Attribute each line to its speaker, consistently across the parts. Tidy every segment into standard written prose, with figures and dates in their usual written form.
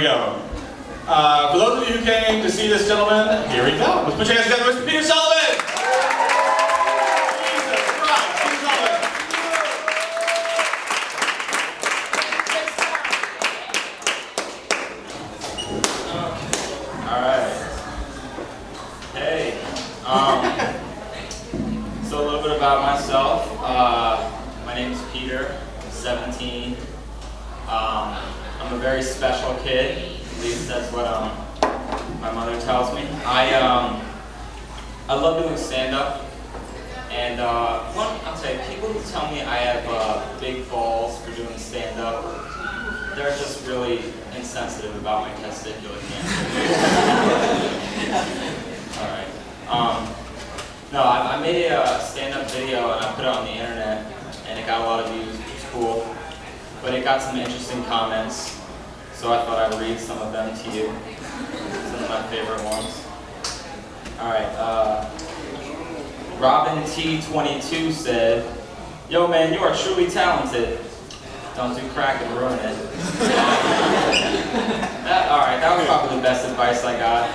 Speaker 1: Go. For those of you who came to see this gentleman, here we go. Let's put your hands together, Mr. Peter Sullivan! Jesus Christ, Peter Sullivan! Alright. Hey. So a little bit about myself. My name is Peter. I'm 17. I'm a very special kid. At least that's what my mother tells me. I love doing stand-up, and I'll tell you, people who tell me I have big balls for doing stand-up, they're just really insensitive about my testicular cancer. All right. No, I made a stand-up video and I put it on the internet, and it got a lot of views, which is cool. But it got some interesting comments, so I thought I'd read some of them to you. Some of my favorite ones. Alright, Robin T22 said, "Yo man, you are truly talented. Don't do crack and ruin it." Alright, that was probably the best advice I got.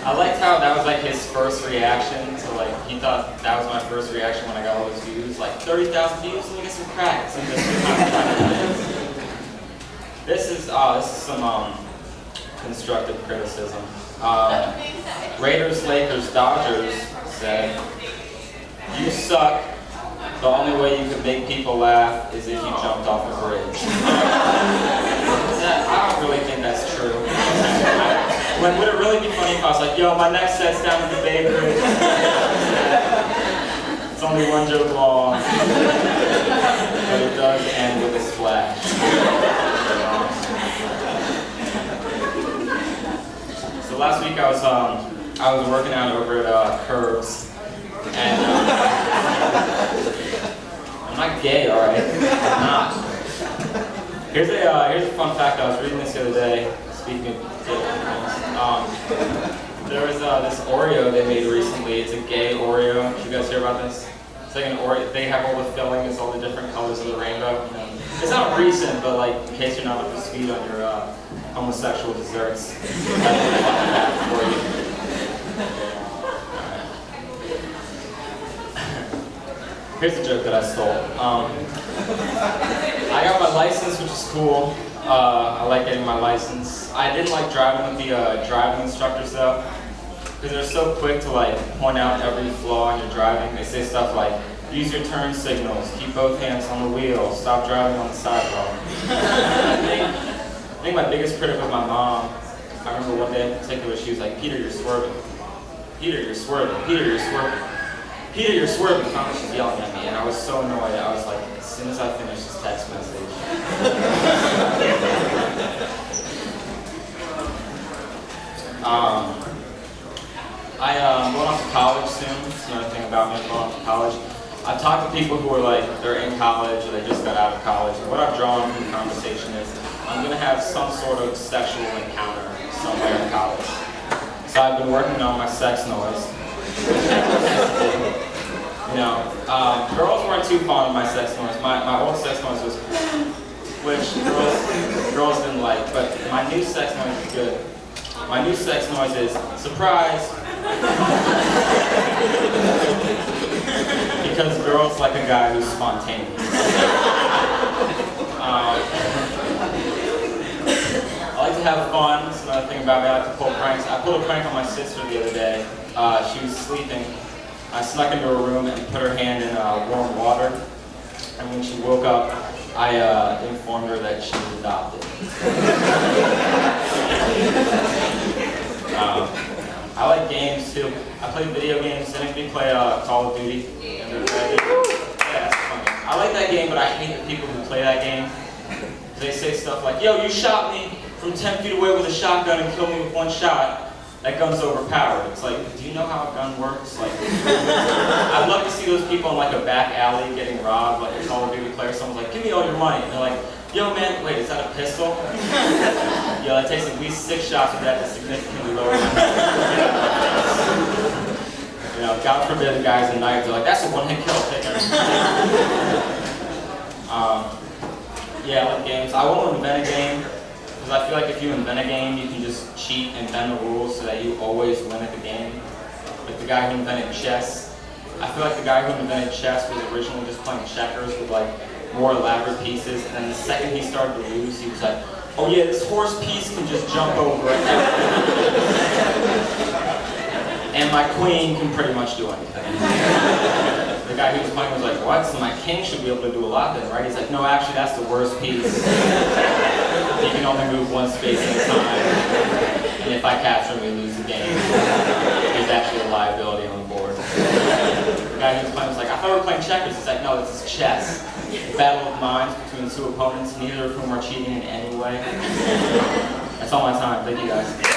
Speaker 1: I liked how that was like his first reaction, so like he thought that was my first reaction when I got all those views, like 30,000 views, let me get some crack. So this is some constructive criticism. Raiders, Lakers, Dodgers said, "You suck. The only way you can make people laugh is if you jumped off a bridge." I don't really think that's true. Would it really be funny if I was like, "Yo, my next set's down at the Bay Bridge. It's only one joke long, but it does end with a splash." So last week I was working out over at Curbs, and I'm not gay, all right? I'm not. Here's a fun fact. I was reading this the other day. Speaking of there was this Oreo they made recently. It's a gay Oreo. Did you guys hear about this? It's like an Oreo. They have all the fillings, all the different colors of the rainbow. It's not recent, but like in case you're not up to speed on your homosexual desserts, that's for you. Here's a joke that I stole. I got my license, which is cool. I like getting my license. I didn't like driving with the driving instructors though, because they're so quick to like point out every flaw in your driving. They say stuff like, "Use your turn signals, keep both hands on the wheel, stop driving on the sidewalk." I think my biggest critic was my mom. I remember one day in particular, she was like, "Peter, you're swerving. Peter, you're swerving. Peter, you're swerving. Peter, you're swerving." Finally, she's yelling at me, and I was so annoyed. I was like, as soon as I finished this text message. I'm going off to college soon. That's another thing about me, I'm going off to college. I've talked to people who are like, they're in college or they just got out of college. And what I've drawn from the conversation is, I'm going to have some sort of sexual encounter somewhere in college. So I've been working on my sex noise. You know, girls weren't too fond of my sex noise. My old sex noise was, which girls didn't like, but my new sex noise is good. My new sex noise is, surprise! Because girls like a guy who's spontaneous. I like to have fun. That's another thing about me. I like to pull pranks. I pulled a prank on my sister the other day. She was sleeping. I snuck into her room and put her hand in warm water. And when she woke up, I informed her that she was adopted. I like games too. I play video games. Anybody play Call of Duty? Yeah, that's funny. I like that game, but I hate the people who play that game. They say stuff like, "Yo, you shot me from 10 feet away with a shotgun and killed me with one shot. That gun's overpowered." It's like, do you know how a gun works? Like, I'd love to see those people in like a back alley getting robbed, like a Call of Duty player. Someone's like, "Give me all your money." And they're like, "Yo man, wait, is that a pistol?" Yeah, that takes at least 6 shots of that to significantly lower You know, God forbid the guy's a knife. They're like, "That's a one-hit kill, take it." Yeah, I like games. I won't invent a game. Because I feel like if you invent a game, you can just cheat and bend the rules so that you always win at the game. Like the guy who invented chess. I feel like the guy who invented chess was originally just playing checkers with like more elaborate pieces, and then the second he started to lose, he was like, oh yeah, this horse piece can just jump over it. And my queen can pretty much do anything. The guy who was playing was like, what? So my king should be able to do a lot then, right? He's like, no, actually that's the worst piece. He can only move one space at a time. And if I capture him, we lose the game. He's actually a liability on the board. The guy who was playing was like, I thought we were playing checkers. He's like, no, this is chess. Battle of minds between two opponents, neither of whom are cheating in any way. That's all my time. Thank you guys.